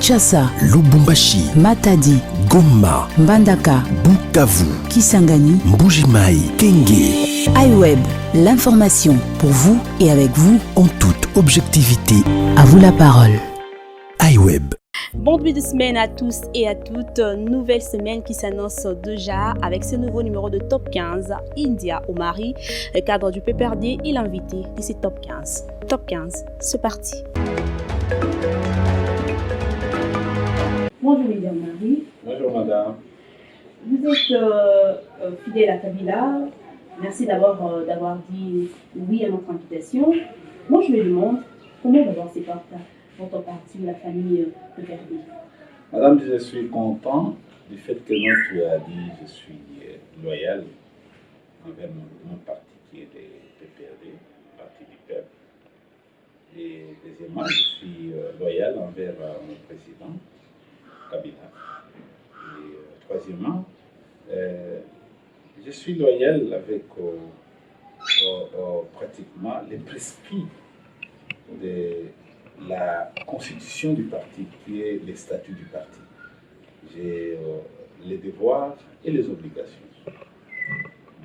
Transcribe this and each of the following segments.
Kinshasa, Lubumbashi, Matadi, Goma, Mbandaka, Bukavu, Kisangani, Mbujimai, Kenge. iWeb, l'information pour vous et avec vous En toute objectivité. À vous la parole. iWeb. Bon début de semaine à tous et à toutes. Nouvelle semaine qui s'annonce déjà avec ce nouveau numéro de Top 15. India Omari, cadre du PPRD, est l'invité de ce Top 15. Top 15, c'est parti. Bonjour India Omari. Bonjour madame. Vous êtes fidèle à Kabila. Merci d'abord d'avoir dit oui à notre invitation. Moi je me demande comment d'abord c'est parti votre parti ou la famille PPRD. Madame, je suis content du fait que non, tu as dit je suis loyal envers mon parti qui est le PPRD, Parti du Peuple. Et deuxièmement, je suis loyal envers mon président, Kabila. Et troisièmement, je suis loyal avec pratiquement les prescrits de la constitution du parti, qui est les statuts du parti. J'ai les devoirs et les obligations.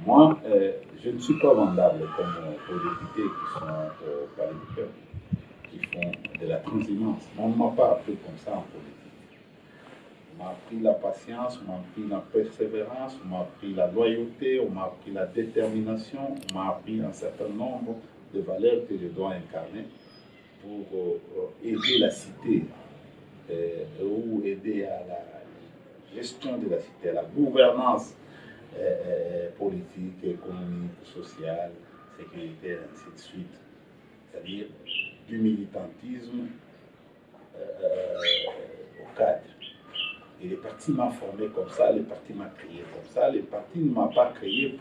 Moi, je ne suis pas vendable comme aux députés qui sont au Palais du Peuple, qui font de la transhumance. On ne m'a pas appris comme ça en politique. On m'a appris la patience, on m'a appris la persévérance, on m'a appris la loyauté, on m'a appris la détermination, on m'a appris un certain nombre de valeurs que je dois incarner pour aider la cité ou aider à la gestion de la cité, à la gouvernance politique, économique, sociale, sécuritaire, ainsi de suite. C'est-à-dire du militantisme au cadre. Et les partis m'ont formé comme ça, les partis m'ont créé comme ça, les partis ne m'ont pas créé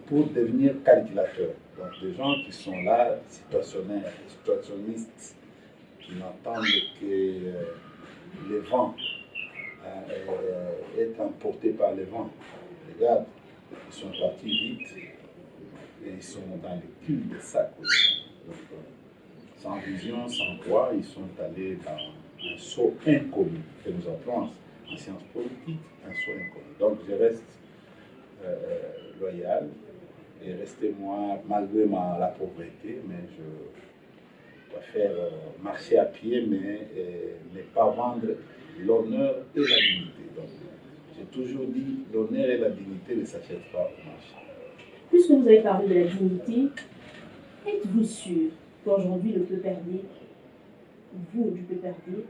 pour devenir calculateur. Donc des gens qui sont là, situationnistes, qui n'entendent que les vents, être emportés par les vents. Regarde, ils sont partis vite et ils sont dans le cul des sacs aussi. Donc, sans vision, sans quoi, ils sont allés dans un saut inconnu, que nous appelons en sciences politiques un saut inconnu. Donc je reste loyal. Et rester moi, malgré la pauvreté, mais je préfère marcher à pied, mais ne pas vendre l'honneur et la dignité. Donc, j'ai toujours dit, l'honneur et la dignité ne s'achètent pas au marché. Puisque vous avez parlé de la dignité, êtes-vous sûr qu'aujourd'hui le PPRD, vous du PPRD,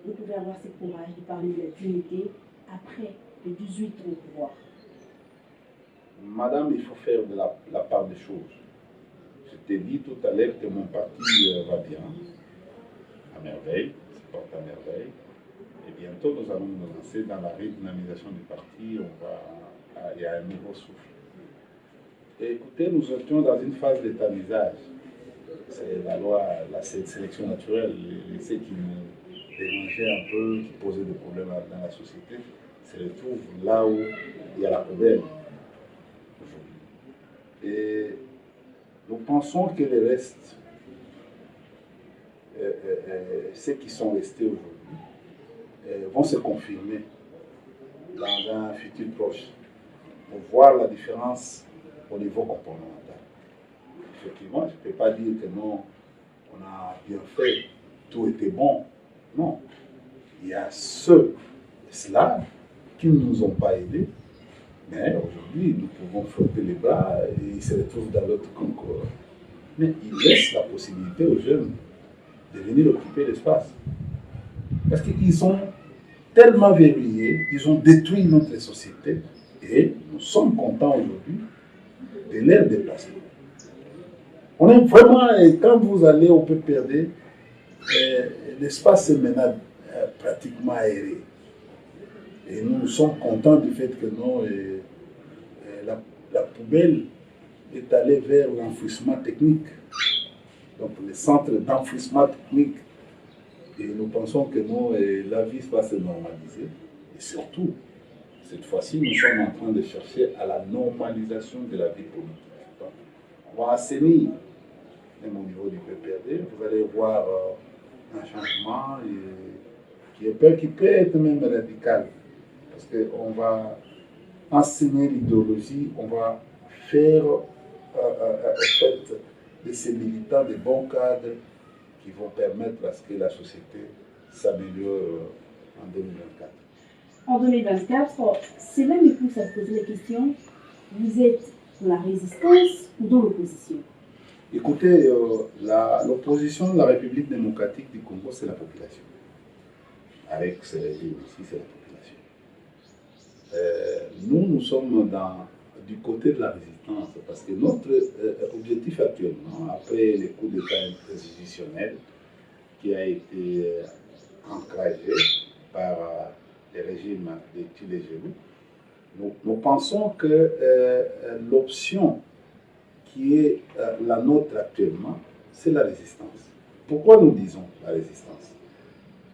vous pouvez avoir ce courage de parler de la dignité après les 18 ans de pouvoir? Madame, il faut faire de la part des choses. Je t'ai dit tout à l'heure que mon parti va bien, à merveille, se porte à merveille. Et bientôt, nous allons nous lancer dans la redynamisation du parti. Il y a un nouveau souffle. Et écoutez, nous étions dans une phase d'étamisage. C'est la loi, la sélection naturelle. Ce qui nous dérangeait un peu, qui posait des problèmes dans la société, se retrouve là où il y a la poubelle. Et nous pensons que les restes, ceux qui sont restés aujourd'hui, vont se confirmer dans un futur proche pour voir la différence au niveau comportemental. Effectivement, je ne peux pas dire que non, on a bien fait, tout était bon. Non. Il y a ceux-là qui ne nous ont pas aidés. Mais aujourd'hui, nous pouvons frotter les bras et ils se retrouvent dans l'autre concours. Mais ils laissent la possibilité aux jeunes de venir occuper l'espace. Parce qu'ils ont tellement verrouillé, ils ont détruit notre société et nous sommes contents aujourd'hui de les déplacer. On est vraiment, quand vous allez au PPRD, l'espace est maintenant pratiquement aéré. Et nous sommes contents du fait que non, la poubelle est allée vers l'enfouissement technique. Donc les centres d'enfouissement technique. Et nous pensons que non, la vie va se normaliser. Et surtout, cette fois-ci, nous sommes en train de chercher à la normalisation de la vie politique. Donc, on va assainir, même au niveau du PPRD. Vous allez voir un changement qui peut être même radical. Parce qu'on va enseigner l'idéologie, on va faire en fait, de ces militants des bons cadres qui vont permettre à ce que la société s'améliore en 2024. En 2024, c'est là me pousse à se poser la question, vous êtes dans la résistance ou dans l'opposition? Écoutez, l'opposition de la République démocratique du Congo, c'est la population. Avec ce régime ici, c'est la population. Nous sommes du côté de la résistance, parce que notre objectif actuellement, après les coups d'État institutionnels qui a été encouragé par les régimes de Tilé-Gelou, nous pensons que l'option qui est la nôtre actuellement, c'est la résistance. Pourquoi nous disons la résistance?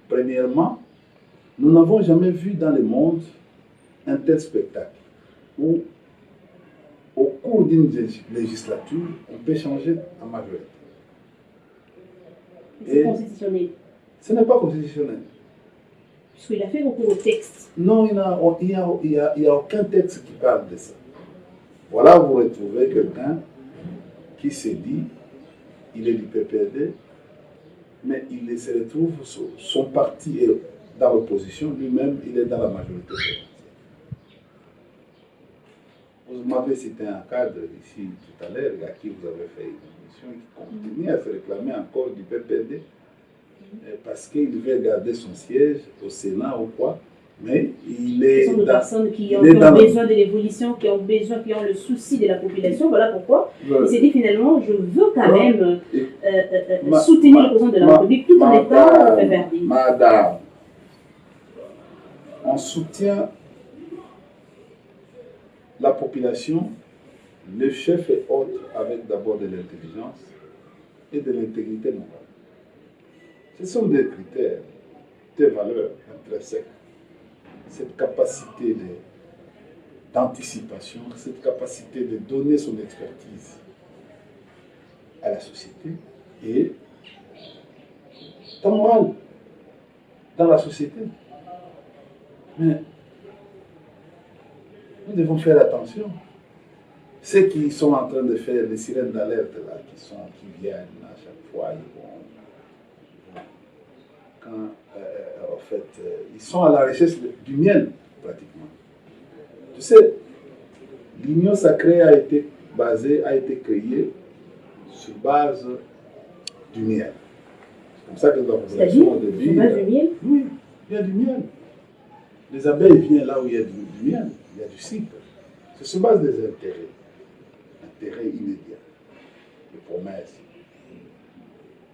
Premièrement, nous n'avons jamais vu dans le monde un tel spectacle où, au cours d'une législature, on peut changer en majorité. C'est constitutionnel. Ce n'est pas constitutionnel. Puisqu'il a fait recours au texte. Non, il n'y a aucun texte qui parle de ça. Voilà, vous retrouvez quelqu'un qui se dit, il est du PPRD, mais il se retrouve, son parti est dans l'opposition, lui-même, il est dans la majorité. Vous m'avez cité un cadre ici tout à l'heure, à qui vous avez fait une émission, qui continue à se réclamer encore du PPRD, parce qu'il veut garder son siège au Sénat ou quoi, mais il est... Ce sont des personnes qui ont besoin de l'évolution, qui ont le souci de la population, voilà pourquoi il s'est dit finalement, je veux quand même soutenir le président de la République tout en étant PPRD. Madame, on soutient la population, le chef et autres, avec d'abord de l'intelligence et de l'intégrité morale. Ce sont des critères, des valeurs intrinsèques. Cette capacité d'anticipation, cette capacité de donner son expertise à la société et ta morale dans la société. Mais nous devons faire attention. Ceux qui sont en train de faire les sirènes d'alerte, là, qui viennent à chaque fois, en fait, ils sont à la recherche du miel, pratiquement. Tu sais, l'Union sacrée a été créée sur base du miel. C'est comme ça que la population au début... Sur base du miel? Oui, il y a du miel. Les abeilles viennent là où il y a du miel, il y a du sucre. C'est sur base des intérêts immédiats, des promesses,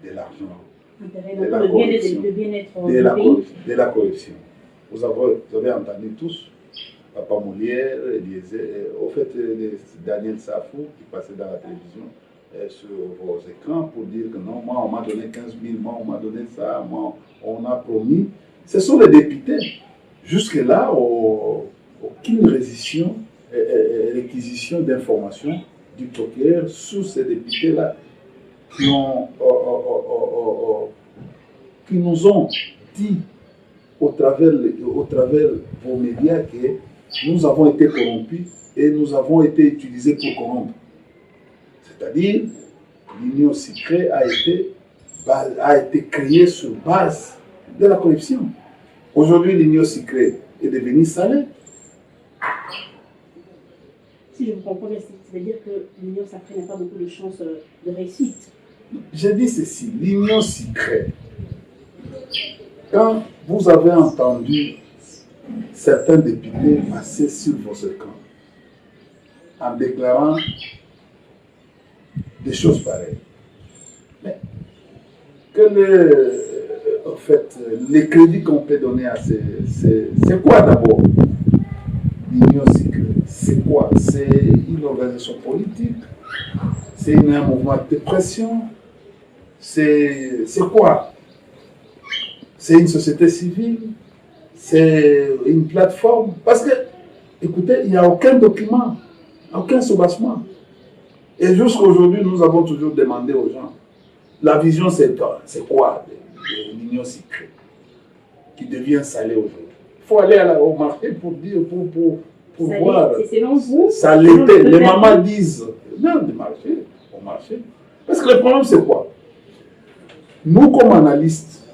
de l'argent, de la corruption. Vous avez entendu tous, Papa Molière, au fait, Daniel Safou, qui passait dans la télévision, sur vos écrans, pour dire que non, moi, on m'a donné 15 000, moi, on m'a donné ça, moi, on a promis. Ce sont les députés. Jusque-là, aucune réquisition d'informations du procureur sous ces députés-là qui nous ont dit au travers vos médias que nous avons été corrompus et nous avons été utilisés pour corrompre. C'est-à-dire, l'Union sacrée a été créée sur base de la corruption. Aujourd'hui, l'Union sacrée est devenue salée. Si je vous comprends bien, c'est-à-dire que l'Union sacrée n'a pas beaucoup de chances de réussite. J'ai dit ceci, l'Union sacrée. Quand vous avez entendu certains députés passer sur vos écrans en déclarant des choses pareilles, mais en fait, les crédits qu'on peut donner à c'est quoi d'abord l'Union sacrée? C'est quoi? C'est une organisation politique? C'est un mouvement de pression? C'est quoi? C'est une société civile? C'est une plateforme? Parce que, écoutez, il n'y a aucun document, aucun soubassement. Et jusqu'à aujourd'hui, nous avons toujours demandé aux gens, la vision c'est quoi l'union sucrée, qui devient salée aujourd'hui. Il faut aller au marché pour dire, pour voir. C'est selon vous? Ça l'était. Les mamans disent, non, au marché. Parce que le problème, c'est quoi? Nous, comme analystes,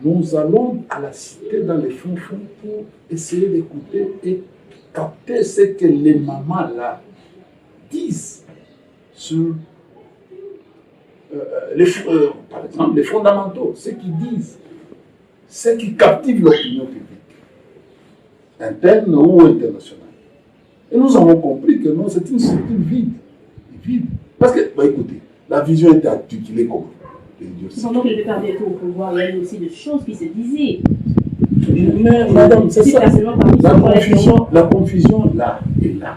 nous allons à la cité dans les fonds pour essayer d'écouter et capter ce que les mamans là disent sur, par exemple, les fondamentaux, ce qu'ils disent, ce qui captive l'opinion publique, interne ou internationale. Et nous avons compris que non, c'est une vide. Parce que, écoutez, la vision était articulée comme pendant que le PPRD était au pouvoir, il y avait aussi des choses qui se disaient. Mais, madame, c'est ça. La confusion là et là.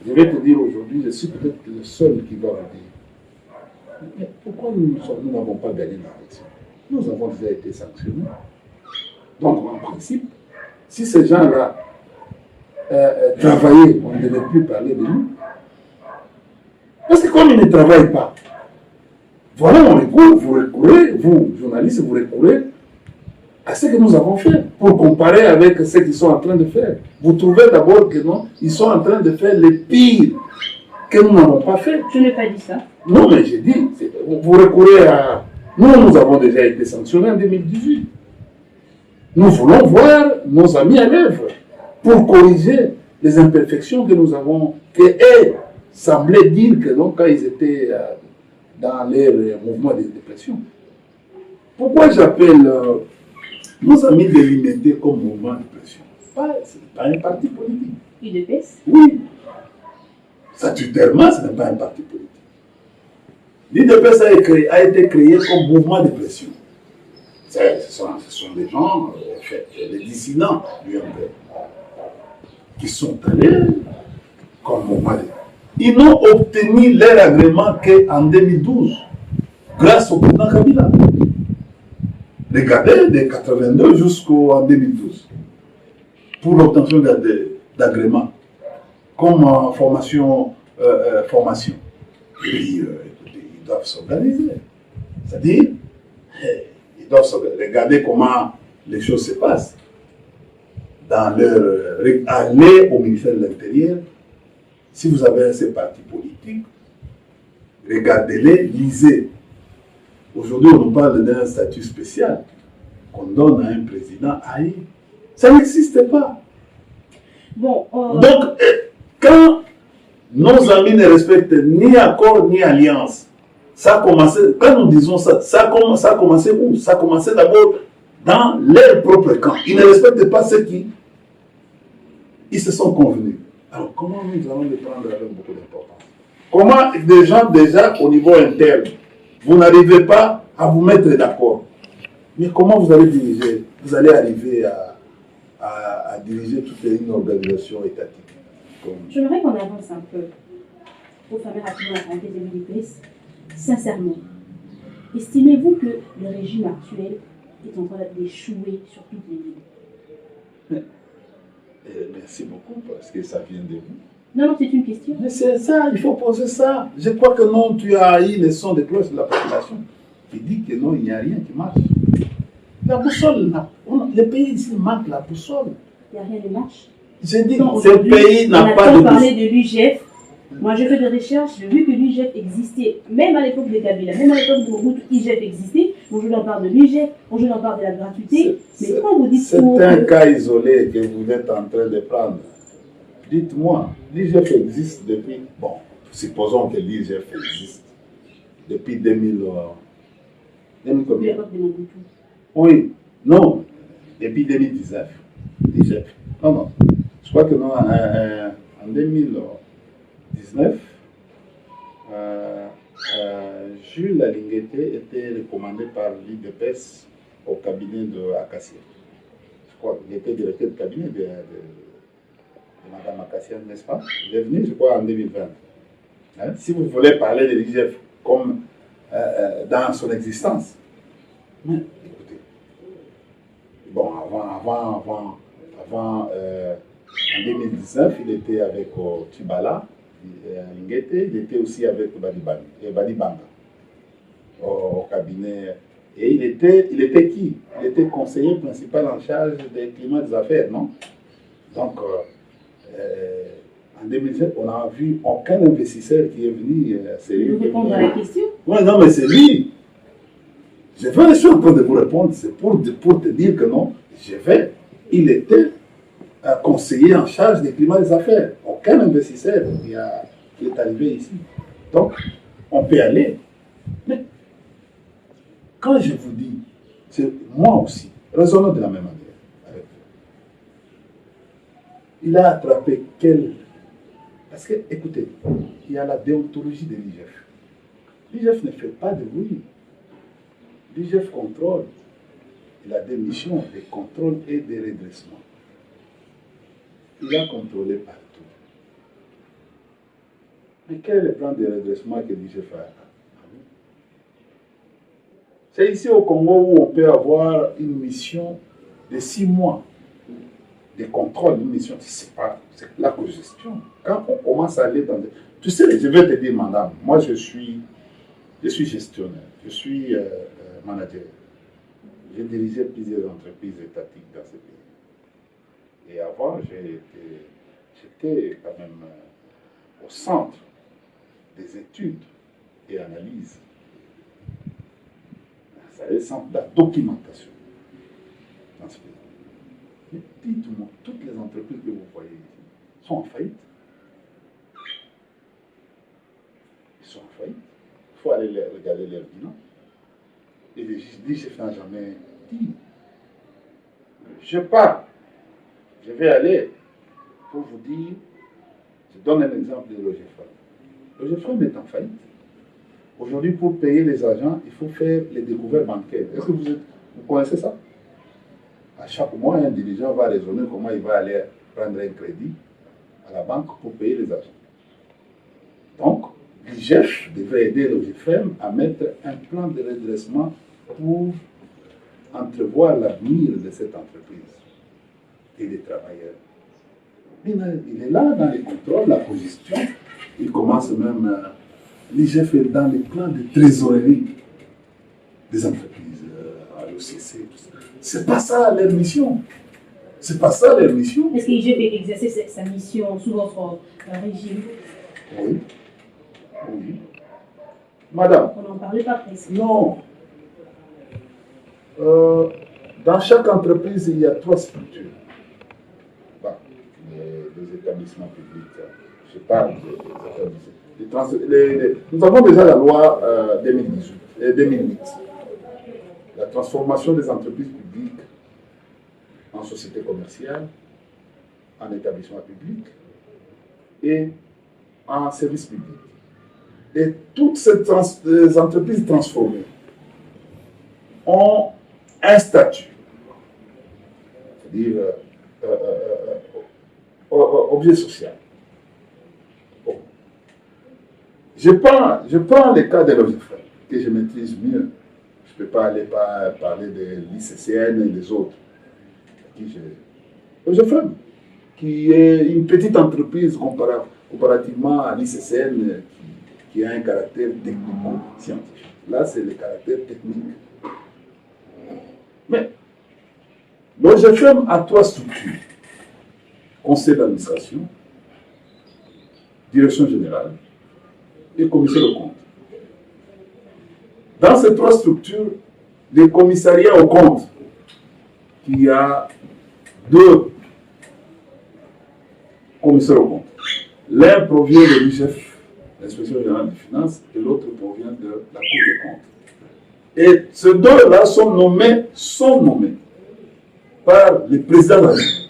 Je vais te dire aujourd'hui, je suis peut-être le seul qui va le dire. Mais pourquoi nous n'avons pas gagné l'élection? Nous avons déjà été sanctionnés. Donc, en principe, si ces gens-là travaillaient, on ne devait plus parler de nous. Parce que comme ils ne travaillent pas, voilà, vous recourez, vous, journalistes, vous recourez à ce que nous avons fait pour comparer avec ce qu'ils sont en train de faire. Vous trouvez d'abord que non, ils sont en train de faire le pire que nous n'avons pas fait. Je n'ai pas dit ça. Non, mais j'ai dit, vous recourez à... Nous avons déjà été sanctionnés en 2018. Nous voulons voir nos amis à l'œuvre pour corriger les imperfections que nous avons, qu'eux semblaient dire que non, quand ils étaient dans leur mouvement de dépression. Pourquoi j'appelle nos amis délimités comme mouvement de dépression? Ce n'est pas un parti politique. UDPS? Oui. Statutairement, ce n'est pas un parti politique. L'UDPS a été créé comme mouvement de pression. Ce sont des gens, les dissidents du MPR, qui sont allés comme mouvement de pression. Ils n'ont obtenu leur agrément qu'en 2012, grâce au président Kabila. Regardez, de 82 jusqu'en 2012, pour l'obtention d'agrément, comme formation. Et puis, ils doivent s'organiser. C'est-à-dire, ils doivent regarder comment les choses se passent. Dans leur aller au ministère de l'Intérieur, si vous avez ces partis politiques, regardez-les, lisez. Aujourd'hui, on nous parle d'un statut spécial qu'on donne à un président haï. Ça n'existe pas. Bon, donc, quand nos amis ne respectent ni accord ni alliance, ça a commencé, quand nous disons ça, ça a commencé où? Ça a commencé d'abord dans leur propre camp. Ils ne respectent pas ceux qui ils se sont convenus. Alors, comment nous allons les prendre avec beaucoup d'importance? Comment des gens déjà au niveau interne, vous n'arrivez pas à vous mettre d'accord? Mais comment vous allez diriger? Vous allez arriver à diriger toute une organisation étatique. J'aimerais qu'on avance un peu pour fermer rapidement la parenthèse de l'UDPS. Sincèrement, estimez-vous que le régime actuel est en train d'échouer sur toutes les lignes? Merci beaucoup, parce que ça vient de vous. Non, c'est une question. Mais c'est ça, il faut poser ça. Je crois que non, tu as eu le son de cloche de la population qui dit que non, il n'y a rien qui marche. La boussole, le pays ici manque la boussole. Il n'y a rien de marche. J'ai dit, ce pays n'a pas de boussole. On a parlé de l'UGF. Moi, j'ai fait des recherches, j'ai vu que l'UGF existait, même à l'époque de Kabila, même à l'époque de Mobutu, l'UGF existait. Aujourd'hui, on parle de l'UGF, aujourd'hui, on parle de la gratuité. Mais quand vous dites c'est un cas isolé que vous êtes en train de prendre. Dites-moi, l'UGF existe depuis, bon, supposons que l'UGF existe depuis 2000 combien? L'époque de Mobutu. Oui, non, depuis 2019. l'UGF. Non, je crois que non, en 2019, Jules Alinguete était recommandé par l'UDPS au cabinet de Acacia. Je crois qu'il était directeur de cabinet de Mme Acacia, n'est-ce pas? Il est venu, je crois, en 2020. Hein? Si vous voulez parler de l'IGF comme dans son existence, mais écoutez, bon, en 2019, il était avec Tibala, Lingete, il était aussi avec Badi Banga au cabinet Et il était qui? Il était conseiller principal en charge des climats des affaires, non? Donc, en 2007, on n'a vu aucun investisseur qui est venu sérieux. Vous répondre à la question? Oui, non, mais c'est lui. Je suis en train de vous répondre, c'est pour te dire que non, il était conseiller en charge des climats des affaires. Aucun investisseur qui est arrivé ici. Donc, on peut aller. Mais quand je vous dis, c'est moi aussi, raisonnons de la même manière avec vous. Il a attrapé quel... Parce que, écoutez, il y a la déontologie de l'IGF. L'IGF ne fait pas de bruit. L'IGF contrôle. Il a des missions de contrôle et de redressement. Il a contrôlé partout. Mais quel est le plan de redressement que l'IGF a? C'est ici au Congo où on peut avoir une mission de 6 mois de contrôle, une mission, c'est la co-gestion. Quand on commence à aller dans des... Tu sais, je vais te dire, madame, moi je suis gestionnaire, je suis manager. J'ai dirigé plusieurs entreprises étatiques dans ce pays. Et avant, j'étais quand même au centre des études et analyses. C'est le centre de la documentation dans ce pays. Mais dites-moi, toutes les entreprises que vous voyez ici sont en faillite. Ils sont en faillite. Il faut aller regarder leur bilan. Et le chef n'a jamais dit. Je pars. Je vais aller pour vous dire. Je donne un exemple de l'OGFM. L'OGFM est en faillite. Aujourd'hui, pour payer les agents, il faut faire les découvertes bancaires. Est-ce que vous connaissez ça? À chaque mois, un dirigeant va raisonner comment il va aller prendre un crédit à la banque pour payer les agents. Donc, l'IGF devrait aider l'OGFM à mettre un plan de redressement pour entrevoir l'avenir de cette entreprise et des travailleurs. Il est là dans les contrôles, la gestion. Il commence même, l'IGF est dans les plans de trésorerie des entreprises, à l'OCC, tout ça. C'est pas ça leur mission. C'est pas ça leur mission. Est-ce que l'IGF peut exercer sa mission sous votre régime? Oui. Oui. Madame. On n'en parlait pas presque. Non. Dans chaque entreprise, il y a 3 structures. Bon, les établissements publics. Je parle des établissements. Nous avons déjà la loi 2008. La transformation des entreprises publiques en sociétés commerciales, en établissements publics et en services publics. Et toutes ces entreprises transformées ont un statut, c'est-à-dire objet social. Bon. Je prends le cas de l'OGFM, que je maîtrise mieux. Je ne peux pas aller parler de l'ICCN et des autres. l'OGFM, qui est une petite entreprise comparativement à l'ICCN, qui a un caractère technico-scientifique. Là, c'est le caractère technique. Mais l'OGFM a 3 structures. Conseil d'administration, direction générale et commissaire aux comptes. Dans ces 3 structures, les commissariats aux comptes, il y a 2 commissaires aux comptes. L'un provient de l'IGF, l'inspection générale des finances, et l'autre provient de la Cour des comptes. Et ces 2-là sont nommés par le président de la République.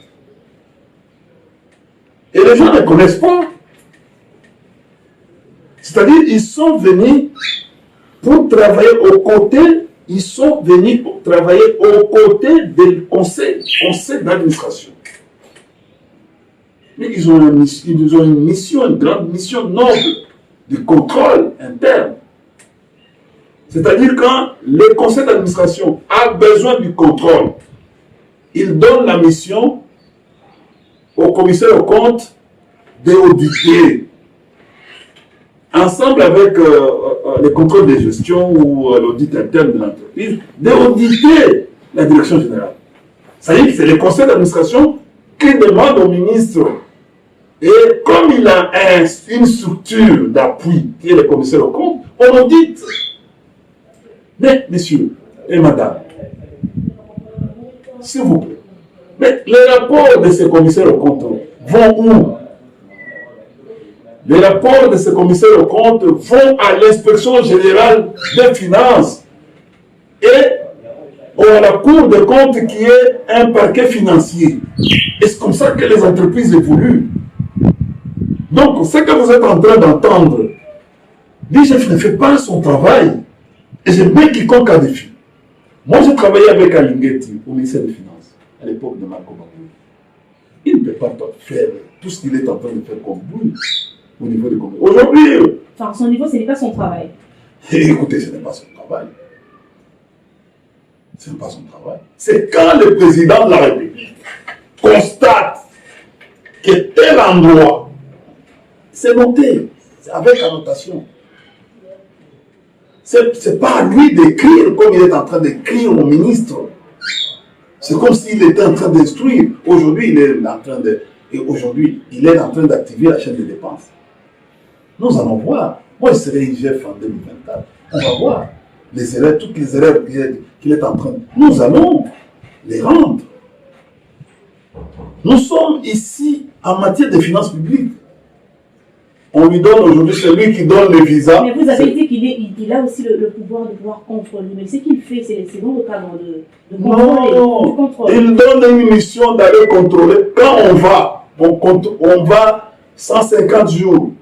Et les gens ne connaissent pas. C'est-à-dire, ils sont venus pour travailler aux côtés, du conseil d'administration. Mais ils ont une mission, une grande mission noble de contrôle interne. C'est-à-dire, quand le conseil d'administration a besoin du contrôle, il donne la mission au commissaire aux comptes d'auditer ensemble avec les contrôles de gestion ou l'audit interne de l'entreprise, d'auditer la direction générale. C'est-à-dire que c'est le conseil d'administration qui demande au ministre. Et comme il a une structure d'appui qui est le commissaire au compte, on audite. Mais, messieurs et madame, s'il vous plaît, mais les rapports de ces commissaires au compte vont où? Les rapports de ces commissaires au compte vont à l'inspection générale des finances et à la Cour des comptes qui est un parquet financier. Et c'est comme ça que les entreprises évoluent. Donc, ce que vous êtes en train d'entendre, l'IGF ne fait pas son travail. Et je mets quiconque à défi. Moi, j'ai travaillé avec Alinguetti au ministère des Finances, à l'époque de Marco Bagou. Il ne peut pas faire tout ce qu'il est en train de faire comme bruit au niveau des communes. Aujourd'hui... Enfin, son niveau, ce n'est pas son travail. Écoutez, ce n'est pas son travail. Ce n'est pas son travail. C'est quand le président de la République constate que tel endroit, c'est noté, c'est avec annotation. Ce n'est pas à lui d'écrire comme il est en train d'écrire au ministre. C'est comme s'il était en train d'instruire. Aujourd'hui, il est en train d'activer la chaîne de dépenses. Nous allons voir. Moi, je serai IGF en 2024. On va voir les erreurs, toutes les erreurs qu'il est en train de... Nous allons les rendre. Nous sommes ici en matière de finances publiques. On lui donne aujourd'hui, c'est lui qui donne les visas. Mais vous avez dit qu'il a aussi le pouvoir de pouvoir contrôler. Mais ce qu'il fait, c'est dans le cadre de contrôler. Il donne une mission d'aller contrôler. Quand on va 150 jours,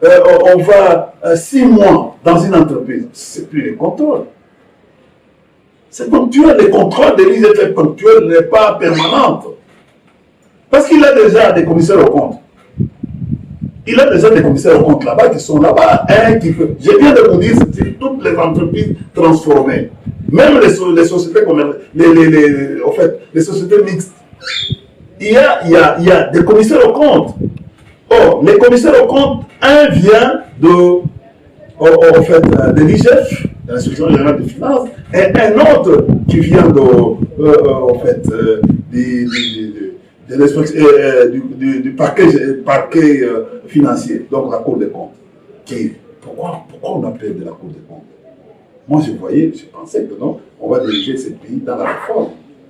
on va 6 mois dans une entreprise. Ce n'est plus les contrôles. C'est ponctuel. Les contrôles de l'IGF ponctuel n'est pas permanente. Parce qu'il a déjà des commissaires au compte. Il a déjà des commissaires au compte là-bas qui sont là-bas. Je viens de vous dire, c'est toutes les entreprises transformées. Même les sociétés commerciales, les sociétés mixtes. Il y a des commissaires au compte. Or, les commissaires au compte, un vient de l'IGF, de l'Inspection générale des finances, et un autre qui vient du parquet financier, donc la Cour des comptes. Pourquoi on a peur de la Cour des comptes? Moi, je pensais que non, on va diriger ce pays dans la réforme.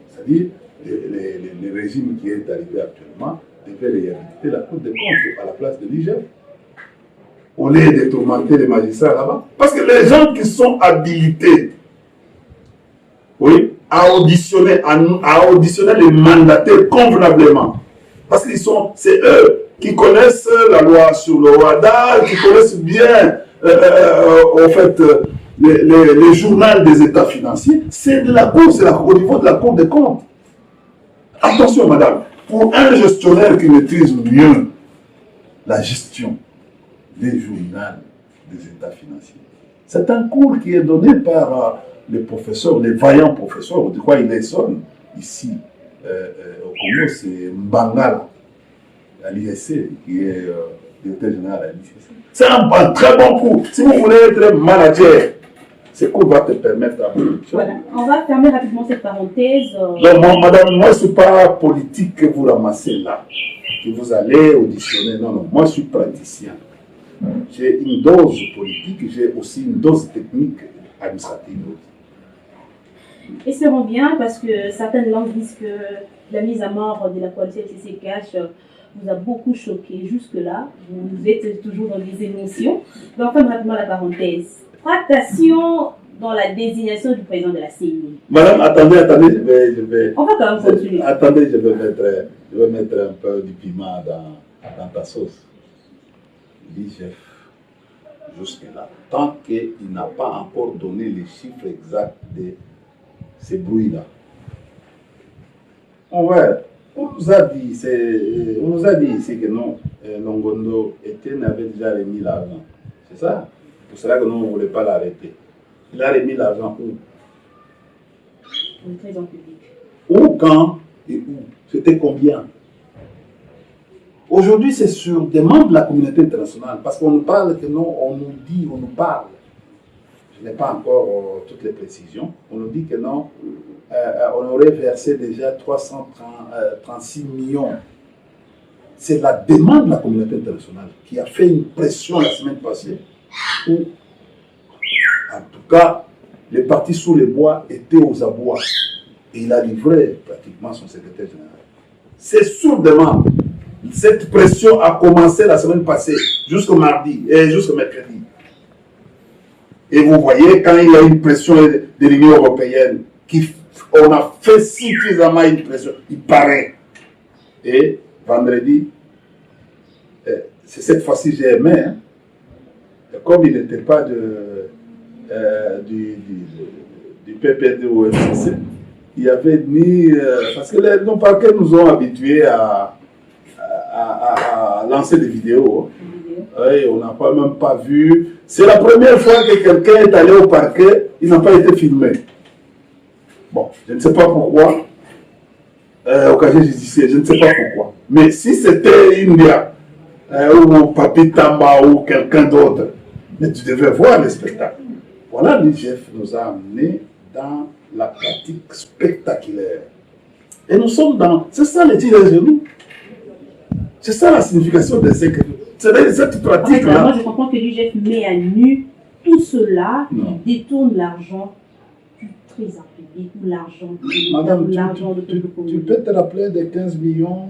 C'est-à-dire, le régime qui est arrivé actuellement devait réhabiliter la Cour des comptes à la place de l'IGF. Au lieu de tourmenter les magistrats là-bas. Parce que les gens qui sont habilités, oui, à auditionner les mandataires convenablement. Parce que c'est eux qui connaissent la loi sur le radar, qui connaissent bien, les journaux des états financiers. C'est de la Cour, c'est au niveau de la Cour des comptes. Attention, madame, pour un gestionnaire qui maîtrise mieux la gestion des journaux des états financiers, c'est un cours qui est donné par les professeurs, les vaillants professeurs, de quoi il est seul ici au Congo, c'est Mbangala, à l'ISC, qui est directeur général à l'ISC. C'est un très bon cours. Si vous voulez être manager, ce cours va te permettre à vous. Voilà, on va fermer rapidement cette parenthèse. Non, madame, moi, ce n'est pas politique que vous ramassez là, que vous allez auditionner. Non, moi, je suis praticien. J'ai une dose politique, j'ai aussi une dose technique administrative. Espérons bien, parce que certaines langues disent que la mise à mort de la coalition CCKH vous a beaucoup choqué jusque-là. Vous êtes toujours dans des émotions. Donc, ferme rapidement la parenthèse. Tractation dans la désignation du président de la CENI. Madame, attendez, je vais... On va quand même continuer. Attendez, je vais mettre un peu du piment dans ta sauce. L'IGF, jusque-là, tant qu'il n'a pas encore donné les chiffres exacts de ces bruits-là. On nous a dit ici que non, Longondo Etienne avait déjà remis l'argent. C'est ça? C'est pour cela que nous, on ne voulait pas l'arrêter. Il a remis l'argent où? Pour le trésor public. Où, quand et où? C'était combien? Aujourd'hui, c'est sur demande de la communauté internationale, parce qu'on nous parle que non, on nous dit, on nous parle. Je n'ai pas encore toutes les précisions. On nous dit que non, on aurait versé déjà 336 millions. C'est la demande de la communauté internationale qui a fait une pression la semaine passée où, en tout cas, les partis sous les bois étaient aux abois. Et il a livré pratiquement son secrétaire général. C'est sur demande. Cette pression a commencé la semaine passée, jusqu'au mardi et jusqu'au mercredi. Et vous voyez, quand il y a une pression de l'Union européenne, on a fait suffisamment une pression, il paraît. Et vendredi, c'est cette fois-ci j'ai aimé, hein, comme il n'était pas du PPD ou FCC, il y avait ni... parce que nos parquets nous ont habitués à lancer des vidéos. Oui, on n'a même pas vu. C'est la première fois que quelqu'un est allé au parquet, il n'a pas été filmé. Bon, je ne sais pas pourquoi. Au casier judiciaire, je ne sais pas pourquoi. Mais si c'était India, ou Papi Tamba, ou quelqu'un d'autre, mais tu devais voir le spectacle. Voilà, l'IGF nous a amenés dans la pratique spectaculaire. Et nous sommes dans... C'est ça le tirage de nous. C'est ça la signification de cette pratique-là. Moi, je comprends que l'IGF met à nu tout cela qui détourne l'argent du trésor public ou l'argent Madame, de tu peux te rappeler des 15 millions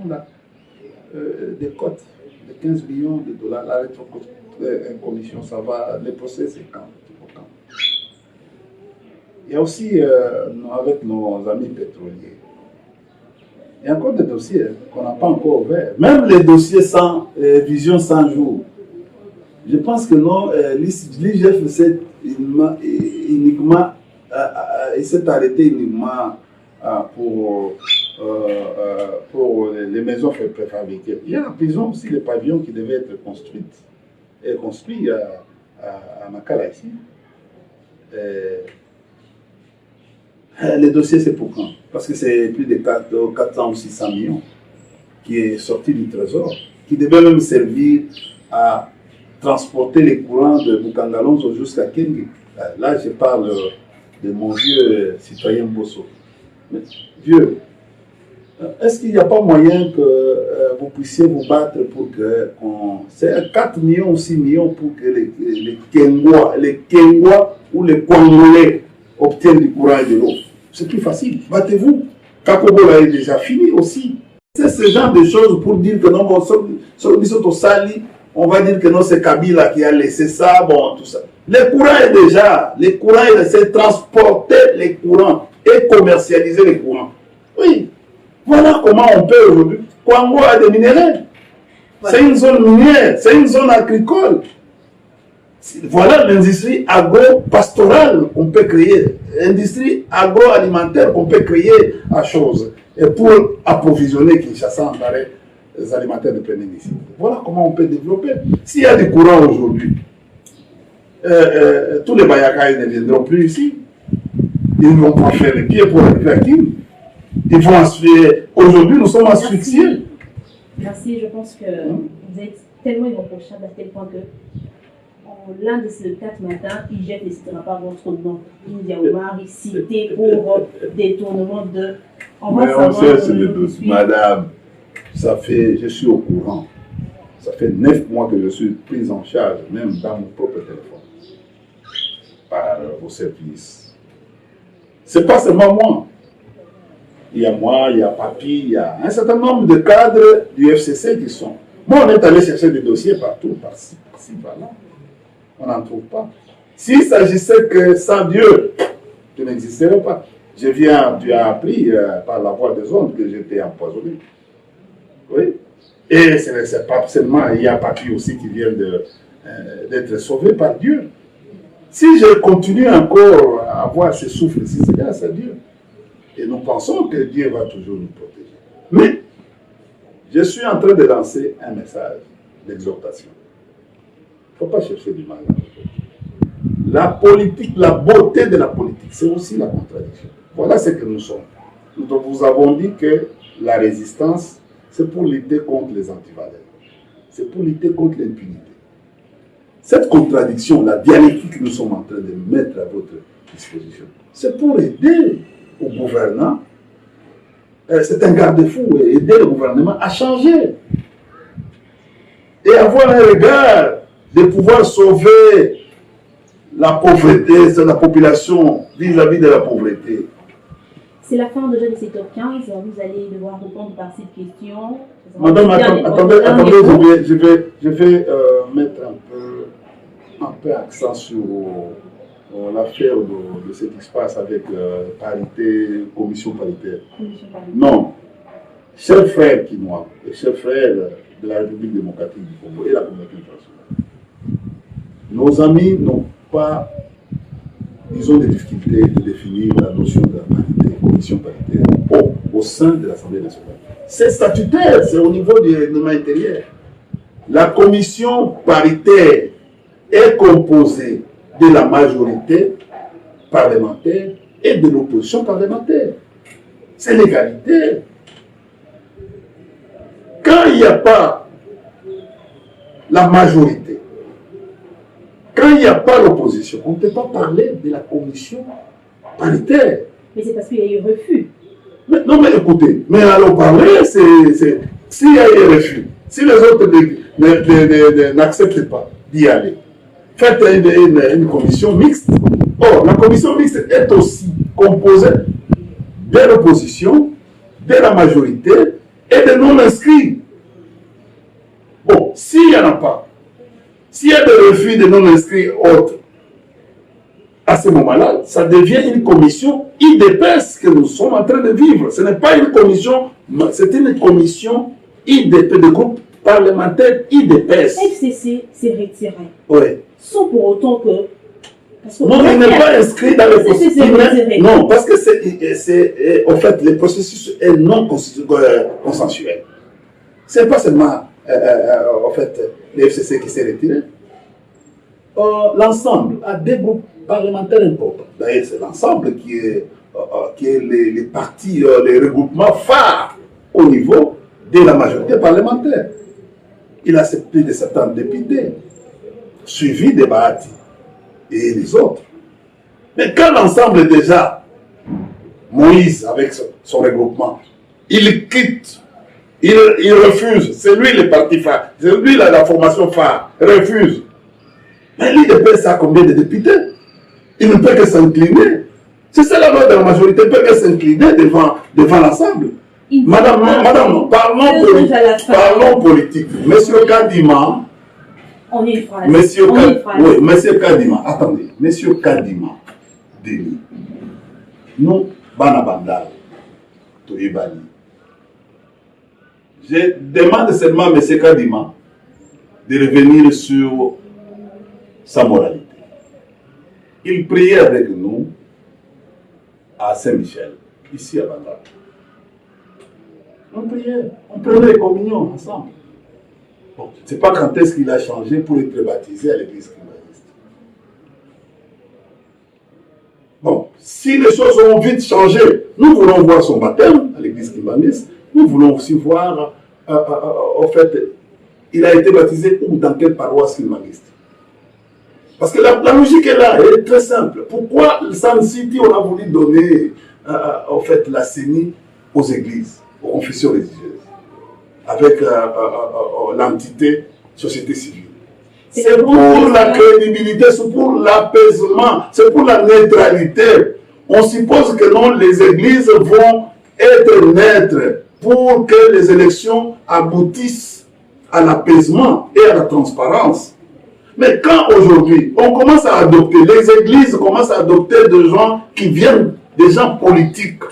des cotes, des 15 millions de dollars, la commission, ça va, les procès, c'est quand? Il y a aussi, avec nos amis pétroliers, il y a encore des dossiers qu'on n'a pas encore ouverts. Même les dossiers sans vision 100 jours. Je pense que non, l'IGF s'est uniquement, il s'est arrêté uniquement pour les maisons préfabriquées. Il y a la prison aussi, les pavillons qui devaient être construits à Makala ici. Les dossiers, c'est pour quand? Parce que c'est plus de 400 ou 600 millions qui est sorti du trésor, qui devait même servir à transporter les courants de Bukangalonzo jusqu'à Kenge. Là, je parle de mon vieux citoyen Bosso. Mais, vieux, est-ce qu'il n'y a pas moyen que vous puissiez vous battre pour que... c'est 4 millions ou 6 millions pour que les Kengois ou les Congolais obtiennent du courant et de l'eau? C'est plus facile. Battez-vous. Kakobola est déjà fini aussi. C'est ce genre de choses pour dire que non, bon, on va dire que non, c'est Kabila qui a laissé ça, bon, tout ça. Le courant est déjà, c'est transporter les courants et commercialiser les courants. Oui. Voilà comment on peut aujourd'hui. Kwango a des minéraux. C'est une zone minière, c'est une zone agricole. Voilà l'industrie agro-pastorale qu'on peut créer, l'industrie agroalimentaire qu'on peut créer à chose, et pour approvisionner Kinshasa en denrées alimentaires de pleine nécessité. Voilà comment on peut développer. S'il y a du courant aujourd'hui, tous les Bayakai ne viendront plus ici. Ils ne vont pas faire les pieds pour arriver à Kin. Ils vont asphyxier. Aujourd'hui, nous sommes asphyxiés. Merci, je pense que vous êtes tellement irréprochable à tel point que l'un de ces 4 matins, IGF ne citera pas votre nom. India Omar est cité pour détournement de... Mais on sait, c'est le dossier. Madame, je suis au courant. Ça fait 9 mois que je suis prise en charge, même dans mon propre téléphone, par vos services. C'est pas seulement moi. Il y a moi, il y a Papi, il y a un certain nombre de cadres du FCC qui sont... Moi, on est allé chercher des dossiers partout, par-ci, par-là. On n'en trouve pas. S'il s'agissait que sans Dieu, tu n'existerais pas. Tu as appris par la voix des ondes que j'étais empoisonné. Oui. Et ce n'est pas seulement, il y a Papi aussi qui vient d'être sauvé par Dieu. Si je continue encore à avoir ce souffle-ci, c'est grâce à Dieu. Et nous pensons que Dieu va toujours nous protéger. Mais, je suis en train de lancer un message d'exhortation. Il ne faut pas chercher du mal. La politique, la beauté de la politique, c'est aussi la contradiction. Voilà ce que nous sommes. Nous vous avons dit que la résistance, c'est pour lutter contre les antivaleurs. c'est pour lutter contre l'impunité. Cette contradiction, la dialectique que nous sommes en train de mettre à votre disposition, c'est pour aider au gouvernant. C'est un garde-fou, aider le gouvernement à changer et avoir un regard de pouvoir sauver la pauvreté, la population vis-à-vis de la pauvreté. C'est la fin déjà de 7h15. Vous allez devoir répondre par cette question. Madame, attendez, je vais mettre un peu accent sur l'affaire de ce qui se passe avec parité, commission paritaire. Non, chers frères quinois et chers frères de la République démocratique du Congo et la communauté internationale, nos amis n'ont pas, disons, des difficultés de définir la notion de la parité, commission paritaire, au sein de l'Assemblée nationale. C'est statutaire, c'est au niveau du règlement intérieur. La commission paritaire est composée de la majorité parlementaire et de l'opposition parlementaire. C'est l'égalité. Quand il n'y a pas la majorité, quand il n'y a pas l'opposition, on ne peut pas parler de la commission paritaire. Mais c'est parce qu'il y a eu refus. Non, mais écoutez, mais allons parler, s'il y a eu refus, si les autres n'acceptent pas d'y aller, faites une commission mixte. Or, la commission mixte est aussi composée de l'opposition, de la majorité et des non-inscrits. Bon, s'il n'y en a pas, s'il y a des refus de non-inscrits autres, à ce moment-là, ça devient une commission IDPS que nous sommes en train de vivre. Ce n'est pas une commission, c'est une commission IDP, de groupe parlementaire IDPS. FCC s'est retiré. Oui. Sans pour autant que... Non, il n'est pas inscrit dans le processus. Non, parce que c'est en fait, le processus est non consensuel. Ce n'est pas seulement en fait, le FCC qui s'est retiré. L'ensemble a des groupes parlementaires importants. D'ailleurs, c'est l'ensemble qui est les partis, les regroupements phares au niveau de la majorité parlementaire. Il a accepté de certains députés, suivi des Bahati et les autres. Mais quand l'ensemble est déjà, Moïse avec son regroupement, il quitte, il refuse, c'est lui le parti phare, c'est lui la formation phare, refuse. Mais l'IDPS a combien de députés? Il ne peut que s'incliner. C'est ça la loi de la majorité, il ne peut que s'incliner devant l'ensemble. Madame, parlons politique. Monsieur Kadima, on est une phrase. Monsieur Kadima, attendez. Monsieur Kadima, Denis, nous, Banabandal, Toyebani. Je demande seulement à Monsieur Kadima de revenir sur sa moralité. Il priait avec nous à Saint-Michel, ici à Bandal. On priait, on prenait les communions ensemble. Bon, je ne sais pas quand est-ce qu'il a changé pour être baptisé à l'église kimbaniste. Bon, si les choses ont vite changé, nous voulons voir son baptême à l'église kimbaniste. Nous voulons aussi voir, en fait, il a été baptisé où, dans quelle paroisse kimbaniste. Parce que la logique est là, elle est très simple. Pourquoi Sun City, on a voulu donner en fait, la CENI aux églises, aux confessions religieuses, avec l'entité société civile? C'est pour la crédibilité, c'est pour l'apaisement, c'est pour la neutralité. On suppose que non, les églises vont être neutres pour que les élections aboutissent à l'apaisement et à la transparence. Mais quand aujourd'hui, on commence à adopter, les églises commencent à adopter des gens qui viennent, des gens politiques,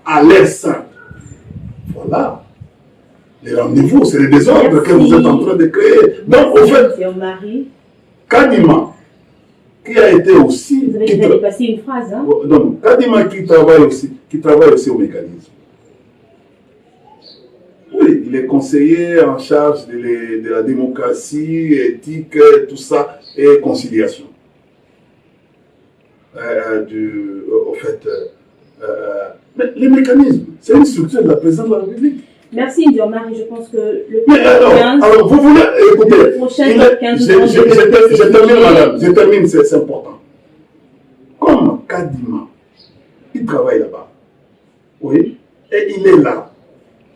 à l'air sein. Voilà. Les rendez-vous, c'est les désordres que vous êtes en train de créer. Donc, au fait, Kadima, qui a été aussi... Vous avez dépassé une phrase, hein? Non, Kadima qui travaille aussi au mécanisme. Oui, il est conseiller en charge de la démocratie, éthique, tout ça, et conciliation. Mais les mécanismes, c'est une structure de la présidence de la République. Merci Ndiomar, et je pense que le Mais alors, vous voulez écouter, le prochain top 15 je termine, madame, je termine, c'est important. Comme Kadima, il travaille là-bas, oui, et il est là.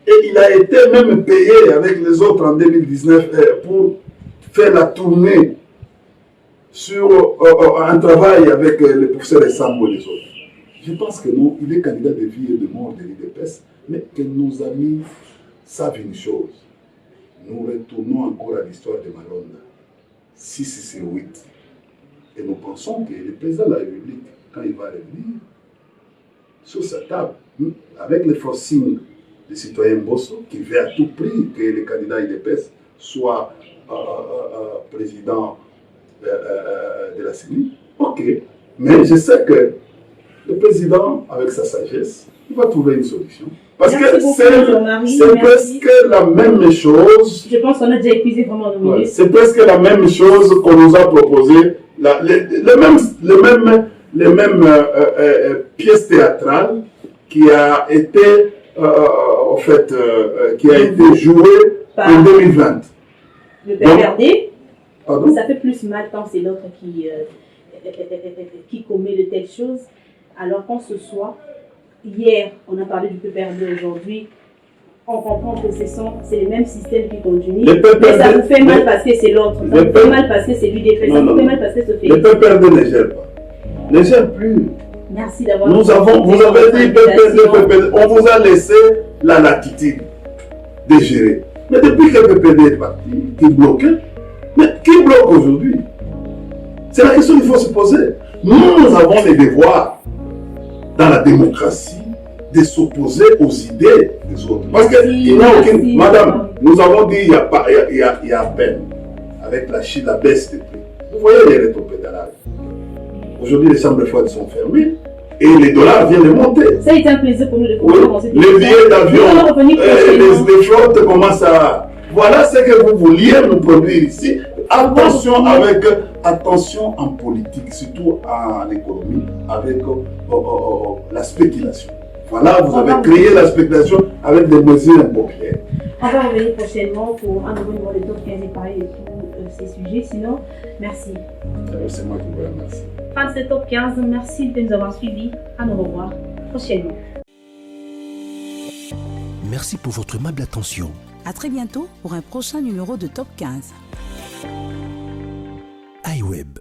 Et il a été même payé avec les autres en 2019 pour faire la tournée sur un travail avec le professeur Essambo et les autres. Je pense que non, il est candidat de vie et de mort de l'IDPS, mais que nos amis savent une chose. Nous retournons encore à l'histoire de Malonda, 6 et 8. Et nous pensons que le président de la République, quand il va revenir, sur sa table, avec le forcing du citoyen Bosso, qui veut à tout prix que le candidat IDPS soit président de la CENI, ok. Mais je sais que le président, avec sa sagesse, il va trouver une solution. Parce que c'est presque la même chose. Je pense qu'on a déjà épuisé vraiment nos minutes. C'est presque la même chose qu'on nous a proposé. Les mêmes pièces théâtrales qui a été, qui a été jouée en 2020. Le PPRD, pardon? Ça fait plus mal quand c'est l'autre qui commet de telles choses. Alors qu'on se soit, hier, on a parlé du PPRD, aujourd'hui, on comprend que c'est les mêmes systèmes qui continuent. Mais ça vous fait mal parce que c'est l'autre. Ça vous fait mal parce que c'est lui des faits. Ça vous fait mal parce que c'est fait. Le PPRD ne gère pas. Ne gère plus. Merci d'avoir... Vous avez dit PPRD, on vous a laissé la latitude de gérer. Mais depuis que le PPRD est parti, qui bloque, mais qui bloque aujourd'hui? C'est la question qu'il faut se poser. Nous avons les devoirs dans la démocratie de s'opposer aux idées des autres. Parce qu'il n'y a aucune... Madame, nous avons dit il y a à peine, avec la baisse des prix. Vous voyez les rétropédalages. Aujourd'hui, les chambres froides sont fermées et les dollars viennent de monter. Ça a été un plaisir pour nous de comprendre. Oui, les billets d'avion, les flottes commencent à... Voilà ce que vous vouliez nous produire ici. Attention attention en politique, surtout en économie, avec la spéculation. Voilà, vous avez créé la spéculation avec des mesures impopulaires. On va revenir prochainement pour un nouveau numéro de Top 15 et parler de tous ces sujets. Sinon, merci. C'est moi qui vous remercie. Fin de ce Top 15, merci de nous avoir suivis. À nous revoir prochainement. Merci pour votre aimable attention. À très bientôt pour un prochain numéro de Top 15. iWeb.